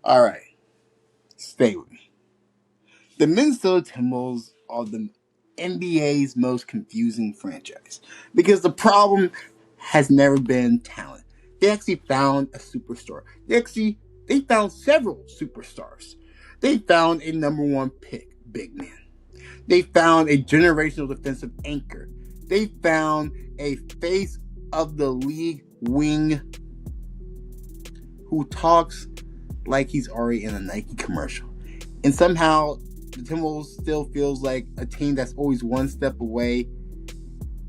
All right, stay with me. The Minnesota Timberwolves are the NBA's most confusing franchise because the problem has never been talent. They actually found a superstar. They found several superstars. They found a number one pick, big man. They found a generational defensive anchor. They found a face of the league wing who talks like he's already in a Nike commercial. And somehow the Timberwolves still feels like a team that's always one step away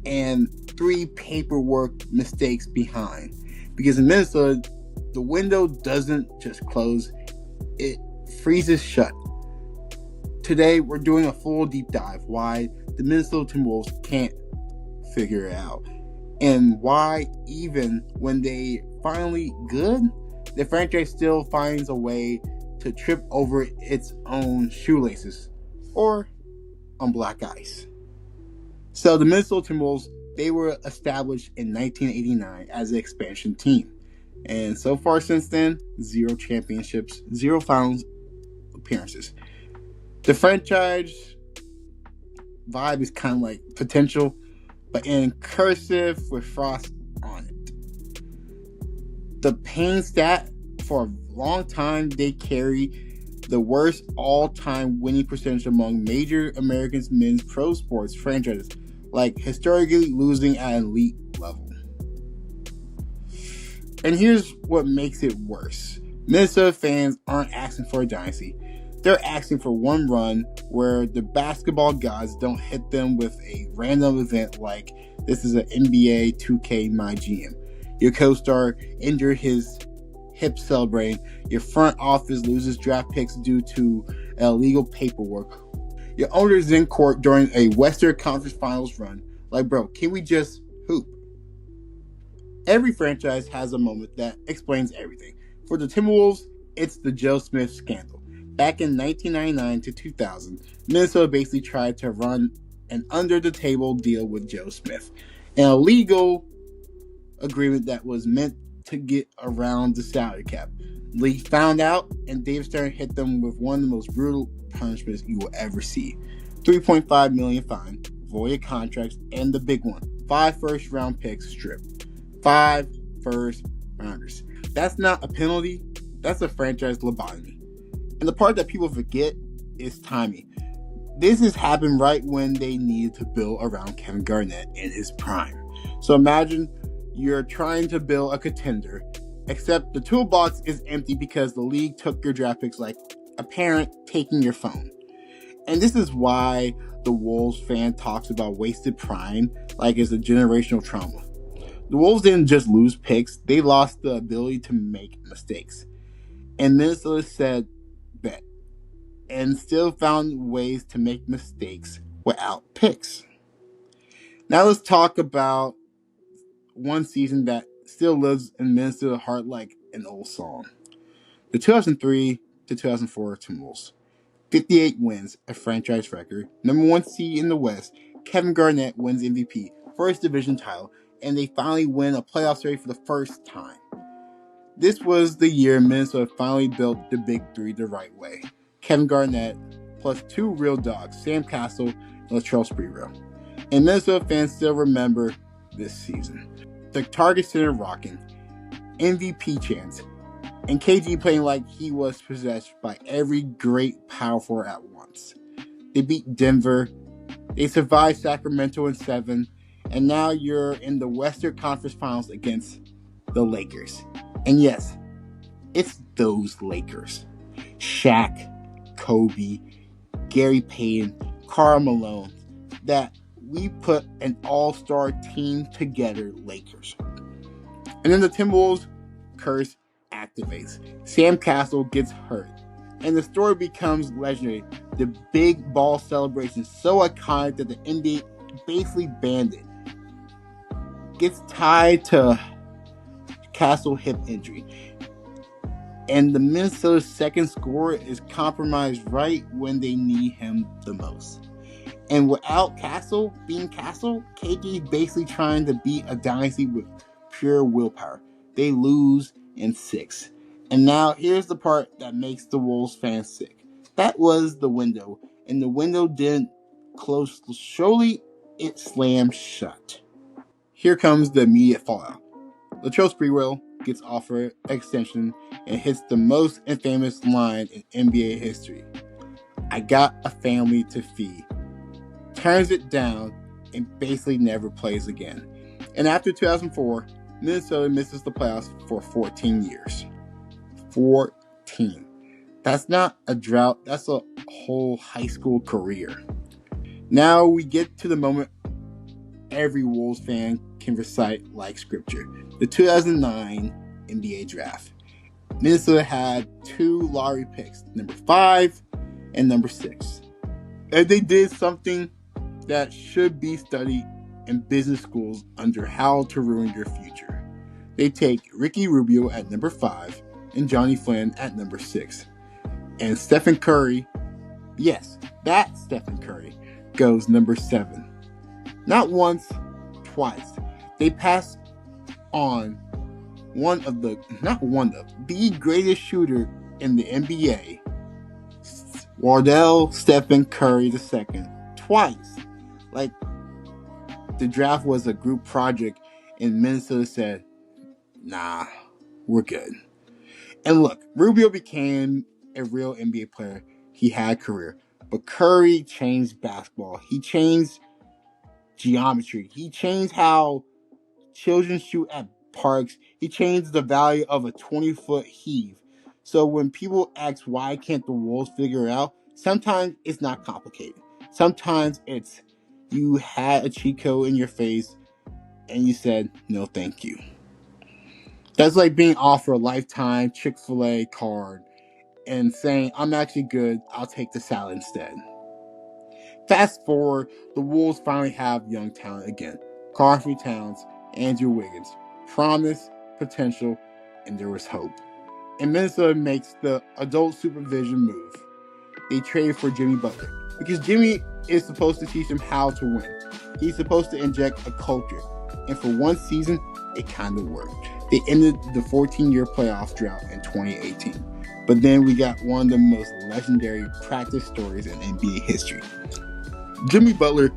and three paperwork mistakes behind. Because in Minnesota, the window doesn't just close, it freezes shut. Today, we're doing a full deep dive why the Minnesota Timberwolves can't figure it out. And why, even when they finally good, the franchise still finds a way to trip over its own shoelaces or on black ice. So the Minnesota Timberwolves, they were established in 1989 as an expansion team. And so far since then, 0 championships, 0 finals appearances. The franchise vibe is kind of like potential, but in cursive with frost on it. The pain stat, for a long time, they carry the worst all-time winning percentage among major American men's pro sports franchises, like historically losing at an elite level. And here's what makes it worse. Minnesota fans aren't asking for a dynasty. They're asking for one run where the basketball gods don't hit them with a random event like this is an NBA 2K My GM. Your co-star injured his hip celebrating. Your front office loses draft picks due to illegal paperwork. Your owner's in court during a Western Conference Finals run. Like, bro, can we just hoop? Every franchise has a moment that explains everything. For the Timberwolves, it's the Joe Smith scandal. Back in 1999 to 2000, Minnesota basically tried to run an under-the-table deal with Joe Smith, an illegal agreement that was meant to get around the salary cap. The league found out, and Dave Stern hit them with one of the most brutal punishments you will ever see. $3.5 million fine, voided contracts, and the big one, 5 first-round picks stripped. 5 first-rounders. That's not a penalty, that's a franchise lobotomy. And the part that people forget is timing. This has happened right when they needed to build around Kevin Garnett in his prime. So imagine you're trying to build a contender, except the toolbox is empty because the league took your draft picks like a parent taking your phone. And this is why the Wolves fan talks about wasted prime like it's a generational trauma. The Wolves didn't just lose picks, they lost the ability to make mistakes. And Minnesota said bet, and still found ways to make mistakes without picks. Now let's talk about one season that still lives in Minnesota's heart like an old song. The 2003 to 2004 Timberwolves. 58 wins, a franchise record. Number 1 seed in the West, Kevin Garnett wins MVP, first division title, and they finally win a playoff series for the first time. This was the year Minnesota finally built the big three the right way. Kevin Garnett, plus 2 real dogs, Sam Cassell and Latrell Sprewell. And Minnesota fans still remember this season. The Target Center rocking, MVP chants, and KG playing like he was possessed by every great power forward at once. They beat Denver, they survived Sacramento in 7, and now you're in the Western Conference Finals against the Lakers. And yes, it's those Lakers. Shaq, Kobe, Gary Payton, Karl Malone, that we put an all-star team together Lakers. And then the Timberwolves curse activates. Sam Cassell gets hurt. And the story becomes legendary. The big ball celebration so iconic that the NBA basically banned it. Gets tied to Cassell hip injury. And the Minnesota's second scorer is compromised right when they need him the most. And without Cassell being Cassell, KG is basically trying to beat a dynasty with pure willpower. They lose in 6. And now here's the part that makes the Wolves fans sick. That was the window, and the window didn't close. Surely it slammed shut. Here comes the immediate fallout. Latrell Sprewell gets offered extension and hits the most infamous line in NBA history. I got a family to feed. Turns it down and basically never plays again. And after 2004, Minnesota misses the playoffs for 14 years. 14. That's not a drought, that's a whole high school career. Now we get to the moment every Wolves fan can recite like scripture. The 2009 NBA draft. Minnesota had 2 lottery picks, number 5 and number 6. And they did something that should be studied in business schools under how to ruin your future. They take Ricky Rubio at number 5 and Johnny Flynn at number 6. And Stephen Curry, yes, that Stephen Curry, goes number 7. Not once, twice. They pass on the greatest shooter in the NBA, Wardell Stephen Curry II, twice. Like, the draft was a group project, and Minnesota said, nah, we're good. And look, Rubio became a real NBA player. He had a career. But Curry changed basketball. He changed geometry. He changed how children shoot at parks. He changed the value of a 20-foot heave. So when people ask why can't the Wolves figure it out, sometimes it's not complicated. Sometimes it's you had a cheat code in your face and you said, no thank you. That's like being offered a lifetime Chick-fil-A card and saying, I'm actually good, I'll take the salad instead. Fast forward, the Wolves finally have young talent again. Karl-Anthony Towns, Andrew Wiggins. Promise, potential, and there was hope. And Minnesota makes the adult supervision move. They trade for Jimmy Butler. Because Jimmy is supposed to teach them how to win. He's supposed to inject a culture. And for one season, it kind of worked. They ended the 14-year playoff drought in 2018. But then we got one of the most legendary practice stories in NBA history. Jimmy Butler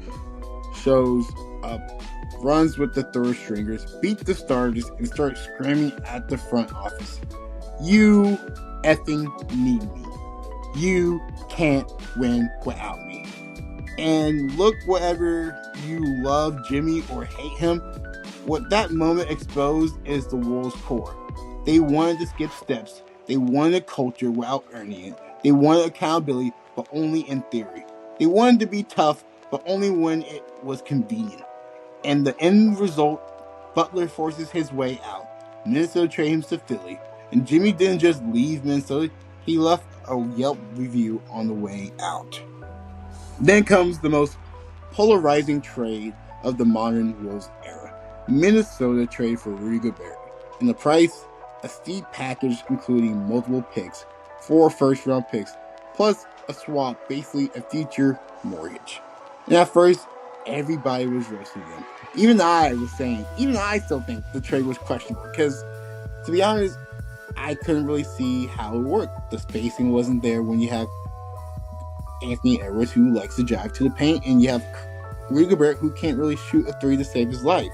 shows up, runs with the third stringers, beats the starters, and starts screaming at the front office. You effing need me. You can't win without me. And look, whatever you love Jimmy or hate him, what that moment exposed is the Wolves' core. They wanted to skip steps. They wanted a culture without earning it. They wanted accountability, but only in theory. They wanted to be tough, but only when it was convenient. And the end result, Butler forces his way out. Minnesota trades him to Philly. And Jimmy didn't just leave Minnesota, he left a Yelp review on the way out. Then comes the most polarizing trade of the modern Wolves era. Minnesota trade for Rudy Gobert. And the price, a steep package including multiple picks, 4 first-round picks, plus a swap, basically a future mortgage. And at first, everybody was roasting them. Even I still think the trade was questionable because, to be honest, I couldn't really see how it worked. The spacing wasn't there when you have Anthony Edwards, who likes to drive to the paint, and you have Rudy Gobert, who can't really shoot a 3 to save his life.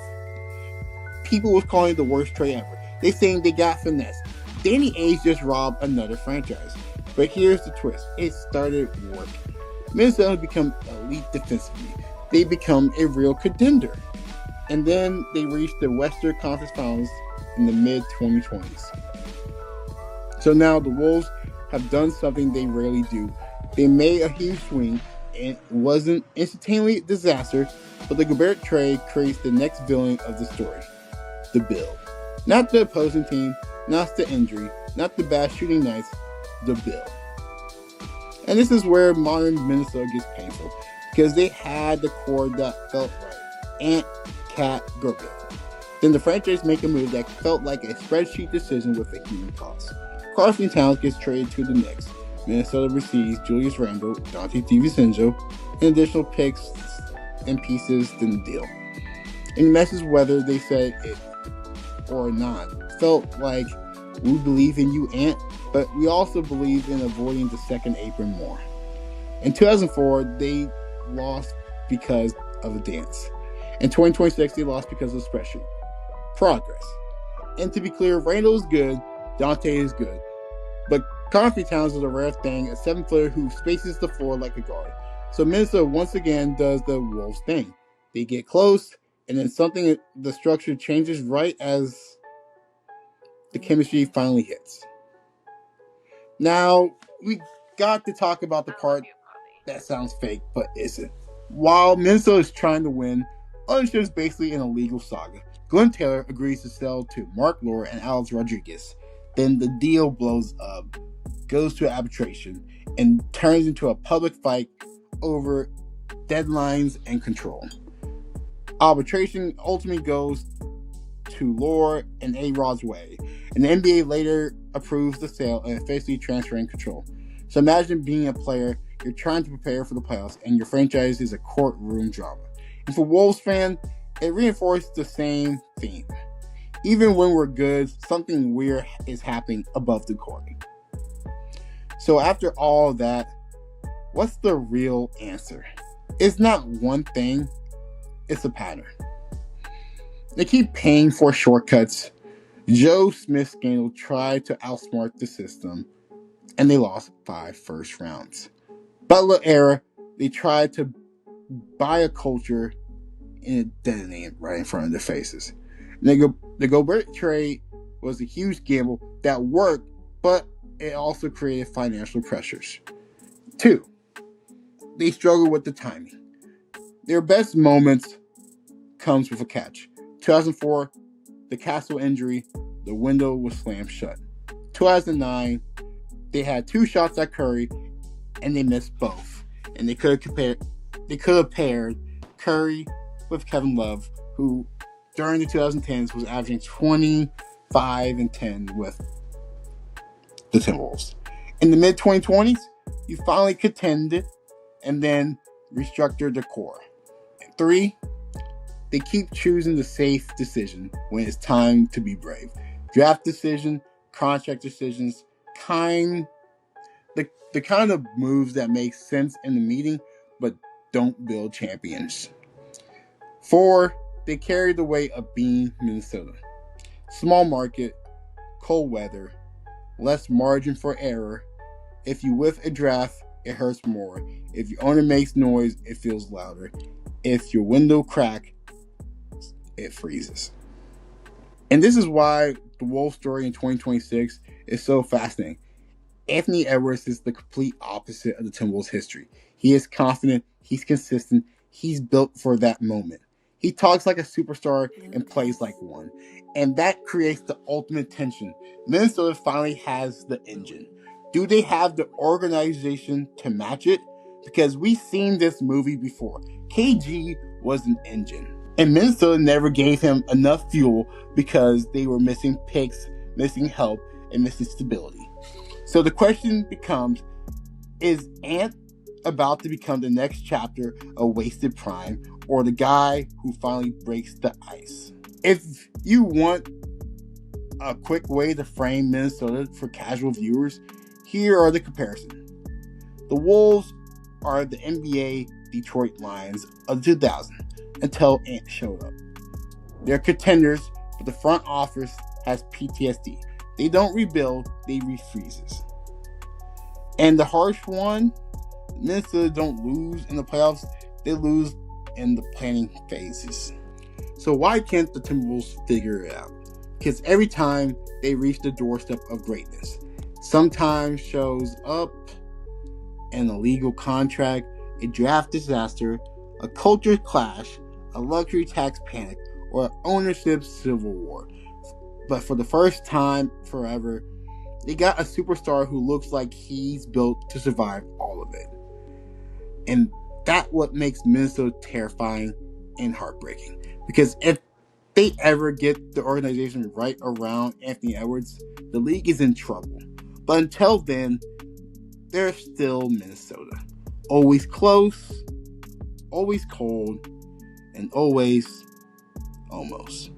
People was calling it the worst trade ever. They saying they got finesse. Danny Ainge just robbed another franchise. But here's the twist. It started working. Minnesota has become elite defensively. They become a real contender. And then they reached the Western Conference Finals in the mid-2020s. So now the Wolves have done something they rarely do. They made a huge swing, and it wasn't instantaneously a disaster, but the Gobert trade creates the next villain of the story. The build. Not the opposing team, not the injury, not the bad shooting nights, the build. And this is where modern Minnesota gets painful, because they had the core that felt right. Ant, Cat, Gobert. Then the franchise make a move that felt like a spreadsheet decision with a human cost. Karl-Anthony Towns gets traded to the Knicks. Minnesota receives Julius Randle, Dante DiVincenzo, and additional picks and pieces in the deal. And it messes whether they said it or not. Felt like We believe in you, Ant, but we also believe in avoiding the second apron more. In 2004, they lost because of the dance. In 2026, they lost because of the spreadsheet. Progress. And to be clear, Randall is good, Dante is good, but Karl-Anthony Towns is a rare thing, a 7-footer who spaces the floor like a guard. So Minnesota once again does the Wolves thing. They get close, and then the structure changes right as the chemistry finally hits. Now, we got to talk about the part that sounds fake, but isn't. While Minnesota is trying to win, ownership is basically in a legal saga. Glenn Taylor agrees to sell to Mark Lore and Alex Rodriguez. Then the deal blows up, goes to arbitration, and turns into a public fight over deadlines and control. Arbitration ultimately goes to Lore and A-Rod's way, and the NBA later approves the sale and officially transferring control. So imagine being a player, you're trying to prepare for the playoffs, and your franchise is a courtroom drama. And for Wolves fans, it reinforced the same theme. Even when we're good, something weird is happening above the court. So after all that, what's the real answer? It's not one thing, it's a pattern. They keep paying for shortcuts. Joe Smith's scandal tried to outsmart the system, and they lost 5 first rounds. Butler era, they tried to buy a culture and it detonated right in front of their faces. The Gobert trade was a huge gamble that worked, but it also created financial pressures. 2, they struggled with the timing. Their best moments comes with a catch. 2004, the Castle injury, the window was slammed shut. 2009, they had 2 shots at Curry, and they missed both. And they could have paired Curry with Kevin Love, who during the 2010s was averaging 25 and 10 with the Timberwolves. In the mid-2020s, you finally contended and then restructured the core. 3, they keep choosing the safe decision when it's time to be brave. Draft decision, contract decisions, the kind of moves that make sense in the meeting, but don't build champions. 4, they carry the weight of being Minnesota. Small market, cold weather, less margin for error. If you whiff a draft, it hurts more. If your owner makes noise, it feels louder. If your window cracks, it freezes. And this is why the Wolves story in 2026 is so fascinating. Anthony Edwards is the complete opposite of the Timberwolves history. He is confident, he's consistent, he's built for that moment. He talks like a superstar and plays like one. And that creates the ultimate tension. Minnesota finally has the engine. Do they have the organization to match it? Because we've seen this movie before. KG was an engine. And Minnesota never gave him enough fuel because they were missing picks, missing help, and missing stability. So the question becomes, is Ant about to become the next chapter of Wasted Prime, or the guy who finally breaks the ice? If you want a quick way to frame Minnesota for casual viewers, here are the comparisons. The Wolves are the NBA Detroit Lions of 2000 until Ant showed up. They're contenders, but the front office has PTSD. They don't rebuild, they refreezes. And the harsh one, Minnesota don't lose in the playoffs, they lose in the planning phases. So why can't the Timberwolves figure it out? Because every time they reach the doorstep of greatness, sometimes shows up an illegal contract, a draft disaster, a culture clash, a luxury tax panic, or ownership civil war. But for the first time forever, they got a superstar who looks like he's built to survive all of it. And that's what makes Minnesota terrifying and heartbreaking. Because if they ever get the organization right around Anthony Edwards, the league is in trouble. But until then, they're still Minnesota. Always close, always cold, and always almost.